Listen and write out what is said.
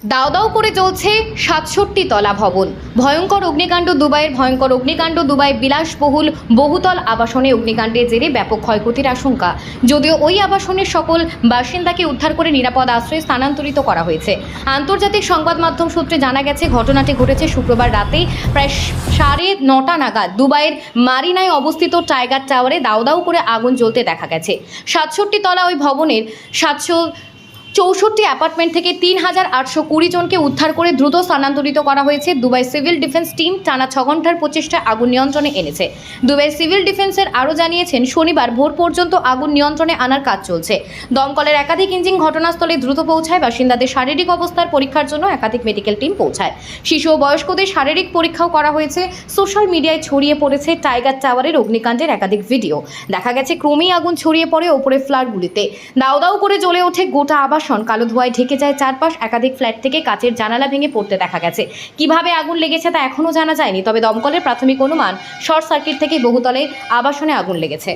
দাও দাও করে জ্বলছে ৬৭ তলা ভবন। ভয়ঙ্কর অগ্নিকাণ্ড দুবাইয়ের ভয়ঙ্কর অগ্নিকাণ্ড দুবাই বিলাসবহুল বহুতল আবাসনে অগ্নিকাণ্ডের জেরে ব্যাপক ক্ষয়ক্ষতির আশঙ্কা। যদিও ওই আবাসনের সকল বাসিন্দাকে উদ্ধার করে নিরাপদ আশ্রয়ে স্থানান্তরিত করা হয়েছে। আন্তর্জাতিক সংবাদ মাধ্যম সূত্রে জানা গেছে, ঘটনাটি ঘটেছে শুক্রবার রাতে প্রায় ৯:৩০ নাগাদ দুবাইয়ের মারিনায় অবস্থিত টাইগার টাওয়ারে দাও দাও করে আগুন জ্বলতে দেখা গেছে। ৬৭ তলা ওই ভবনের ৭৬৪ অ্যাপার্টমেন্ট থেকে ৩,৮২০ জনকে উদ্ধার করে দ্রুত স্থানান্তরিত করা হয়েছে। দুবাই সিভিল ডিফেন্স টিম টানা ৬ ঘন্টার প্রচেষ্টায় আগুন নিয়ন্ত্রণে এনেছে। দুবাই সিভিল ডিফেন্সের আরও জানিয়েছেন, শনিবার ভোর পর্যন্ত আগুন নিয়ন্ত্রণে আনার কাজ চলছে। দমকলের একাধিক ইঞ্জিন ঘটনাস্থলে দ্রুত পৌঁছায়। বাসিন্দাদের শারীরিক অবস্থার পরীক্ষার জন্য একাধিক মেডিকেল টিম পৌঁছায়। শিশু ও বয়স্কদের শারীরিক পরীক্ষাও করা হয়েছে। সোশ্যাল মিডিয়ায় ছড়িয়ে পড়েছে টাইগার টাওয়ারের অগ্নিকাণ্ডের একাধিক ভিডিও। দেখা গেছে ক্রমেই আগুন ছড়িয়ে পড়ে ওপরে ফ্ল্যাটগুলিতে। দাও দাও করে জ্বলে ওঠে গোটা আবাসন। কালো ধোঁয়ায় ঢেকে যায় চারপাশ। একাধিক ফ্ল্যাট থেকে কাচের জানালা ভেঙে পড়তে দেখা গেছে। কিভাবে আগুন লেগেছে তা এখনও জানা যায়নি, তবে দমকলের প্রাথমিক অনুমান শর্ট সার্কিট থেকে বহুতলের আবাসনে আগুন লেগেছে।